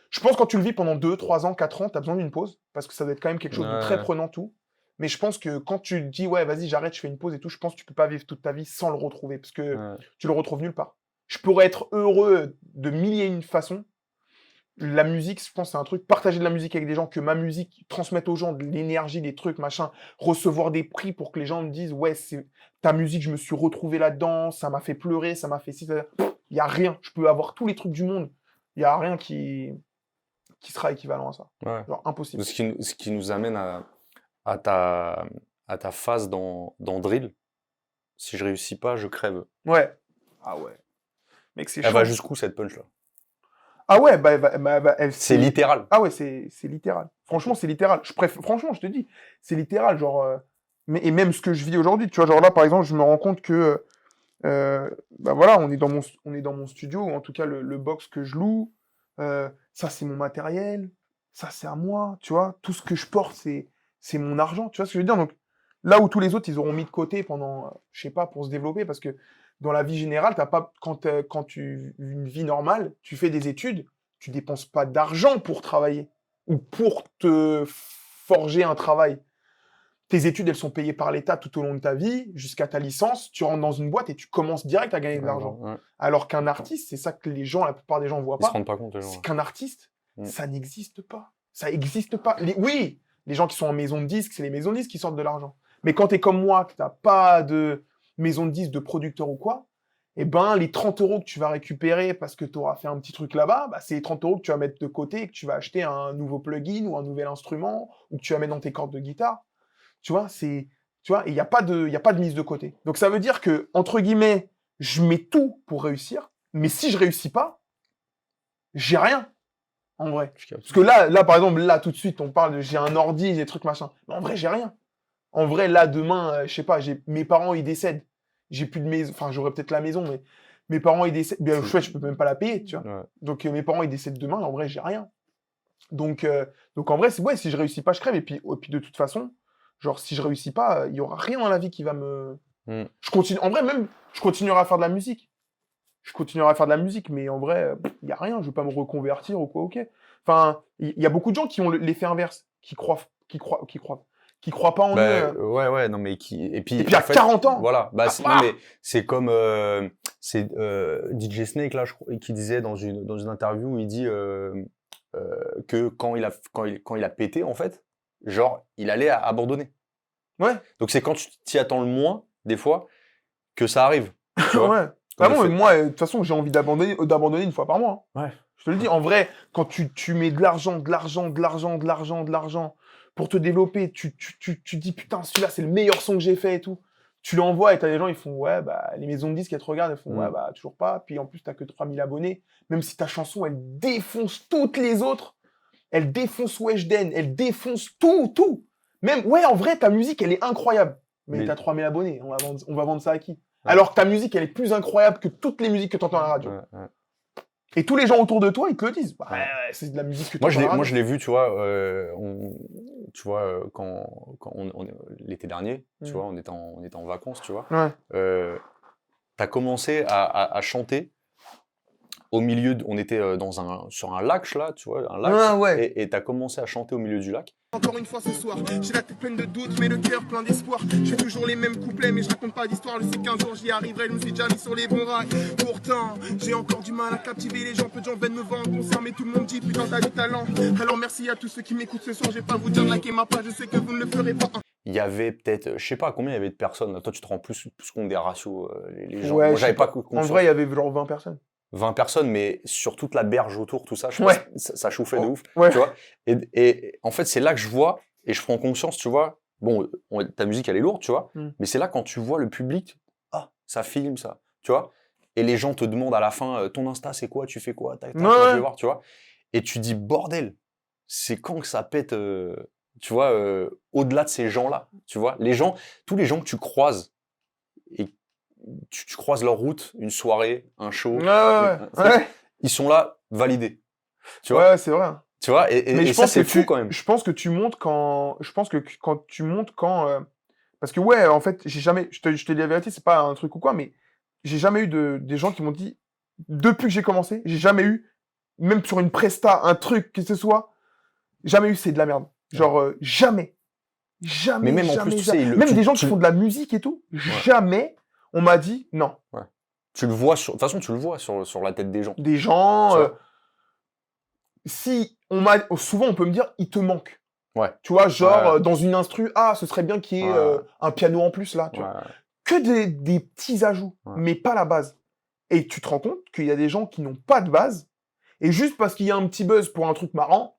Je pense que quand tu le vis pendant 2, 3 ans, 4 ans, t'as besoin d'une pause parce que ça doit être quand même quelque chose de très prenant tout. Mais je pense que quand tu te dis, ouais, vas-y, j'arrête, je fais une pause et tout, je pense que tu peux pas vivre toute ta vie sans le retrouver parce que tu le retrouves nulle part. Je pourrais être heureux de milliers et une façons. La musique, je pense, c'est un truc, partager de la musique avec des gens, que ma musique transmette aux gens de l'énergie, des trucs, machin, recevoir des prix pour que les gens me disent, ouais, c'est ta musique, je me suis retrouvé là-dedans, ça m'a fait pleurer, ça m'a fait ci, ça. Il y a rien. Je peux avoir tous les trucs du monde. Il y a rien qui sera équivalent à ça. Ouais. Genre, impossible. Ce qui nous amène à ta phase dans Drill. Si je réussis pas, je crève. Ouais. Ah ouais. Mec, c'est Elle chaud. va jusqu'où cette punch là? Ah ouais, C'est littéral. Ah ouais, c'est littéral. Franchement, c'est littéral. Franchement, je te dis, c'est littéral. Genre, et même ce que je vis aujourd'hui, tu vois, genre là, par exemple, je me rends compte que, voilà, on est dans mon studio, ou en tout cas le box que je loue. Ça, c'est mon matériel. Ça, c'est à moi, tu vois. Tout ce que je porte, c'est mon argent. Tu vois ce que je veux dire? Donc, là où tous les autres, ils auront mis de côté pendant, je sais pas, pour se développer, parce que dans la vie générale, t'as pas, quand tu une vie normale, tu fais des études, tu dépenses pas d'argent pour travailler ou pour te forger un travail. tes études, elles sont payées par l'État tout au long de ta vie, jusqu'à ta licence, tu rentres dans une boîte et tu commences direct à gagner de l'argent. Ouais. Alors qu'un artiste, c'est ça que la plupart des gens voient Ils se pas, rendent pas compte, les gens. c'est qu'un artiste, Mm. ça n'existe pas. Ça n'existe pas. Oui, les gens qui sont en maison de disques, c'est les maisons de disques qui sortent de l'argent. Mais quand t'es comme moi, que t'as pas de maison de disques, de producteur ou quoi, eh ben, les 30 € que tu vas récupérer parce que tu auras fait un petit truc là-bas, bah, c'est les 30 € que tu vas mettre de côté et que tu vas acheter un nouveau plugin ou un nouvel instrument ou que tu vas mettre dans tes cordes de guitare. Tu vois, il n'y a pas de mise de côté. Donc ça veut dire que, entre guillemets, je mets tout pour réussir, mais si je réussis pas, j'ai rien, en vrai. Parce que là, par exemple, là, tout de suite, on parle de j'ai un ordi, des trucs machin. Mais en vrai, j'ai rien. En vrai, là, demain, je sais pas, mes parents, ils décèdent. J'ai plus de maison, enfin, j'aurais peut-être la maison, mais mes parents, ils décèdent. Bien, chouette, je peux même pas la payer, tu vois. Ouais. Donc, mes parents, ils décèdent demain, en vrai, j'ai rien. Donc en vrai, ouais, si je réussis pas, je crève. Et puis de toute façon, genre, si je réussis pas, il y aura rien dans la vie qui va me... Mm. Je continue, en vrai, même, je continuerai à faire de la musique. Je continuerai à faire de la musique, mais en vrai, il y a rien. Je vais pas me reconvertir ou quoi, ok. Enfin, il y a beaucoup de gens qui ont l'effet inverse, qui croient pas en Bah, eux. ouais, non, mais et puis à en fait, 40 ans. Voilà, bah, Ah, non, mais c'est comme DJ Snake là, je crois, qui disait dans une interview où il dit que quand il a pété en fait, genre il allait abandonner. Ouais. Donc c'est quand tu t'y attends le moins des fois que ça arrive. Tu vois. Ouais. Comme Vraiment, le fait- moi, de toute façon, j'ai envie d'abandonner une fois par mois. Hein. Ouais. Je te le dis, en vrai, quand tu mets de l'argent pour te développer, tu dis putain, celui-là, c'est le meilleur son que j'ai fait et tout. Tu l'envoies et t'as des gens, ils font ouais, bah, les maisons de disques, elles te regardent, elles font ouais, bah, toujours pas. Puis en plus, t'as que 3000 abonnés. Même si ta chanson, elle défonce toutes les autres, elle défonce Weshden, elle défonce tout. Même, ouais, en vrai, ta musique, elle est incroyable. Mais t'as 3000 abonnés, on va vendre ça à qui? Ouais. Alors que ta musique, elle est plus incroyable que toutes les musiques que t'entends à la radio. Ouais. Et tous les gens autour de toi, ils te le disent. Bah, Ouais. c'est de la musique que Moi, t'entends à la radio. je l'ai vu, tu vois, quand l'été dernier, tu vois, on était en vacances, tu vois. Ouais. T'as commencé à chanter au milieu, on était sur un lac là, tu vois, un lac, Ouais. et t'as commencé à chanter au milieu du lac. Encore une fois ce soir, j'ai la tête pleine de doutes, mais le cœur plein d'espoir. Je fais toujours les mêmes couplets, mais je raconte pas d'histoire. Je sais qu'un jour j'y arriverai, je me suis déjà mis sur les bons rails. Pourtant, j'ai encore du mal à captiver les gens. Peu de gens viennent me voir en concert, mais tout le monde dit putain, t'as du talent. Alors merci à tous ceux qui m'écoutent ce soir. Je vais pas vous dire de liker ma page, je sais que vous ne le ferez pas. Il y avait peut-être, je sais pas combien il y avait de personnes. Là. Toi, tu te rends plus compte des ratios, les gens. Ouais, Moi, je j'avais sais pas pas. conscience. En vrai, il y avait genre 20 personnes. 20 personnes, mais sur toute la berge autour, tout ça, je Ouais. pense, ça chauffait de ouf, Ouais. tu vois. Et en fait, c'est là que je vois, et je prends conscience, tu vois, bon, ta musique, elle est lourde, tu vois, mais c'est là quand tu vois le public, ça filme, ça, tu vois, et les gens te demandent à la fin, ton Insta, c'est quoi, tu fais quoi, tac, tac, moi, je vais voir, tu vois, et tu dis, bordel, c'est quand que ça pète, tu vois, au-delà de ces gens-là, tu vois, tous les gens que tu croises, et tu croises leur route, une soirée, un show, Ouais. ils sont là, validés. Tu vois, Ouais, c'est vrai. tu vois, et ça, c'est fou quand même. Je pense que tu montes quand. Je pense que quand tu montes quand. Parce que, ouais, en fait, j'ai jamais. Je te dis la vérité, c'est pas un truc ou quoi, mais j'ai jamais eu des gens qui m'ont dit. Depuis que j'ai commencé, j'ai jamais eu. Même sur une presta, un truc, que ce soit. Jamais eu, c'est de la merde. Genre, jamais. Jamais. Mais même en plus, tu sais, même des gens qui font de la musique et tout, jamais on m'a dit non. Ouais. Tu le vois, de toute façon, tu le vois sur la tête des gens. Des gens. Tu vois. Si souvent on peut me dire il te manque. Ouais. Tu vois, genre dans une instru, ce serait bien qu'il y ait un piano en plus là, tu vois. Que des petits ajouts, mais pas la base. Et tu te rends compte qu'il y a des gens qui n'ont pas de base, et juste parce qu'il y a un petit buzz pour un truc marrant,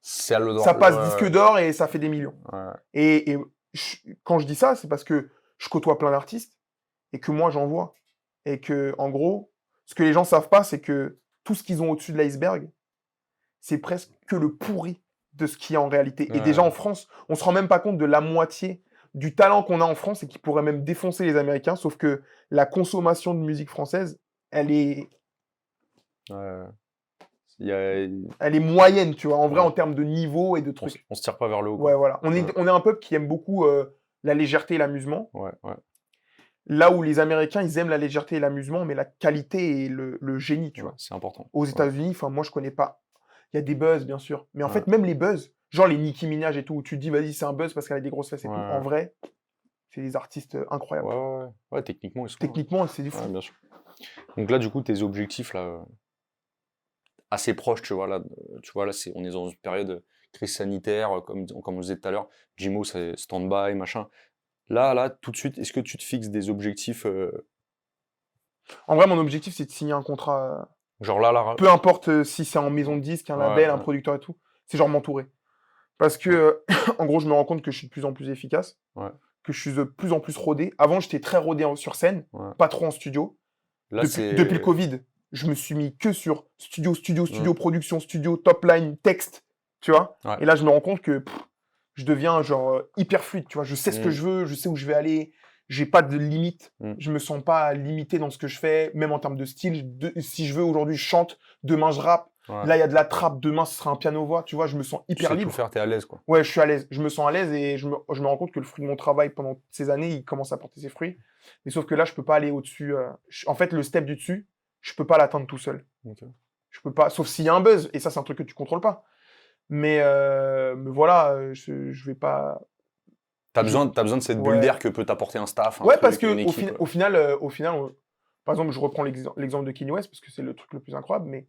ça passe disque d'or et ça fait des millions. Ouais. Et quand je dis ça, c'est parce que je côtoie plein d'artistes, et que moi j'en vois. Et que, en gros, ce que les gens savent pas, c'est que tout ce qu'ils ont au-dessus de l'iceberg, c'est presque que le pourri de ce qu'il y a en réalité. Et déjà en France, on se rend même pas compte de la moitié du talent qu'on a en France et qui pourrait même défoncer les Américains, sauf que la consommation de musique française, elle est moyenne, tu vois, en vrai, en termes de niveau et de trucs. On se tire pas vers le haut. Quoi. Ouais, voilà. On est un peuple qui aime beaucoup la légèreté et l'amusement. Ouais. Là où les Américains, ils aiment la légèreté et l'amusement, mais la qualité et le génie, tu vois. C'est important. Aux États-Unis, enfin, moi, je connais pas. Il y a des buzz, bien sûr. Mais en fait, même les buzz, Genre les Nicki Minaj et tout, où tu te dis, vas-y, c'est un buzz parce qu'elle a des grosses fesses et tout. Ouais. En vrai, c'est des artistes incroyables. Ouais, techniquement, ils sont. Techniquement, c'est du fou. Ouais, bien sûr. Donc là, du coup, tes objectifs, là, assez proches, tu vois, là, on est dans une période crise sanitaire, comme on disait tout à l'heure. Jimo, c'est stand-by, machin. Là, tout de suite, est-ce que tu te fixes des objectifs, En vrai, mon objectif, c'est de signer un contrat. genre là, Peu importe si c'est en maison de disque, un Ouais, label, un ouais. producteur et tout. C'est genre m'entourer. Parce que, en gros, je me rends compte que je suis de plus en plus efficace. Ouais. Que je suis de plus en plus rodé. Avant, j'étais très rodé sur scène, Ouais. pas trop en studio. Là, c'est. Depuis le Covid, je me suis mis que sur studio, production, studio, top line, texte, tu vois. Ouais. Et là, je me rends compte que je deviens genre hyper fluide, tu vois. Je sais ce que je veux, je sais où je vais aller. J'ai pas de limite. Je me sens pas limité dans ce que je fais, même en termes de style. Si je veux, aujourd'hui, je chante. Demain, je rappe. Ouais. Là, il y a de la trappe. Demain, ce sera un piano-voix. Tu vois, je me sens Tu hyper sais libre. tout faire, t'es à l'aise, quoi. Ouais, je suis à l'aise. Je me sens à l'aise et je me rends compte que le fruit de mon travail pendant ces années, il commence à porter ses fruits. Mais sauf que là, je peux pas aller au-dessus. En fait, le step du dessus, je peux pas l'atteindre tout seul. Ok. Je peux pas, sauf s'il y a un buzz. Et ça, c'est un truc que tu contrôles pas. Mais voilà, je vais pas. T'as besoin de cette bulle Ouais. d'air que peut t'apporter un staff. Ouais, truc, parce que une équipe, au final, par exemple, je reprends l'exemple de Kanye West parce que c'est le truc le plus incroyable. Mais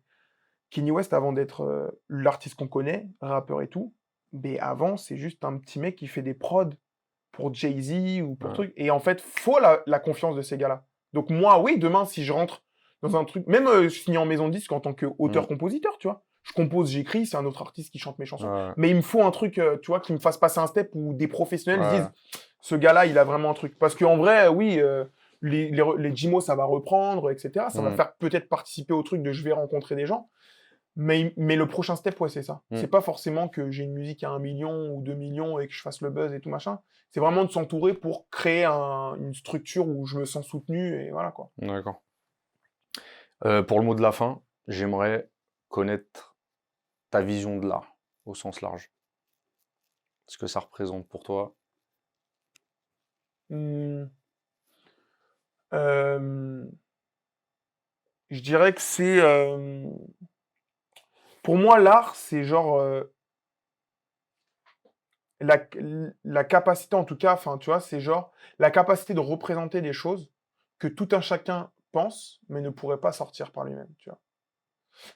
Kanye West, avant d'être l'artiste qu'on connaît, rappeur et tout, mais avant, c'est juste un petit mec qui fait des prods pour Jay-Z ou pour Ouais. trucs. Et en fait, faut la confiance de ces gars-là. Donc moi, oui, demain, si je rentre dans un truc, même je finis en maison de disque en tant qu'auteur-compositeur, tu vois. Je compose, j'écris, c'est un autre artiste qui chante mes chansons. Ouais. Mais il me faut un truc, tu vois, qui me fasse passer un step où des professionnels Ouais. disent, ce gars-là, il a vraiment un truc. Parce qu'en vrai, oui, les Jimo, ça va reprendre, etc. Ça va faire peut-être participer au truc de je vais rencontrer des gens. Mais le prochain step, ouais, c'est ça. C'est pas forcément que j'ai une musique à 1 million ou 2 millions et que je fasse le buzz et tout machin. C'est vraiment de s'entourer pour créer une structure où je me sens soutenu et voilà, quoi. D'accord. Pour le mot de la fin, j'aimerais connaître ta vision de l'art au sens large. Ce que ça représente pour toi. Je dirais que c'est... Pour moi, l'art, c'est genre... la capacité, en tout cas, enfin, tu vois, c'est genre la capacité de représenter des choses que tout un chacun pense, mais ne pourrait pas sortir par lui-même, tu vois.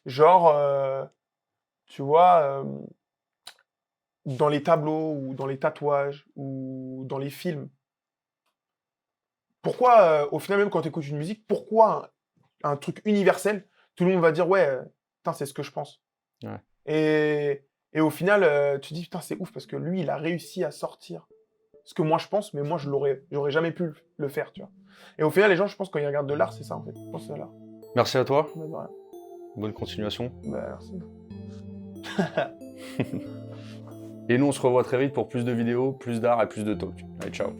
Genre, tu vois, dans les tableaux ou dans les tatouages ou dans les films, pourquoi, au final, même quand tu écoutes une musique, pourquoi un truc universel, tout le monde va dire, ouais, putain, c'est ce que je pense. Ouais. Et au final, tu te dis, putain, c'est ouf, parce que lui, il a réussi à sortir ce que moi je pense, mais moi, j'aurais jamais pu le faire, tu vois. Et au final, les gens, je pense, quand ils regardent de l'art, c'est ça, en fait. Je pense que c'est l'art. Merci à toi. Mais de rien. Bonne continuation. Bah, merci. Et nous, on se revoit très vite pour plus de vidéos, plus d'art et plus de talk. Allez, ciao.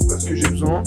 Parce que j'ai besoin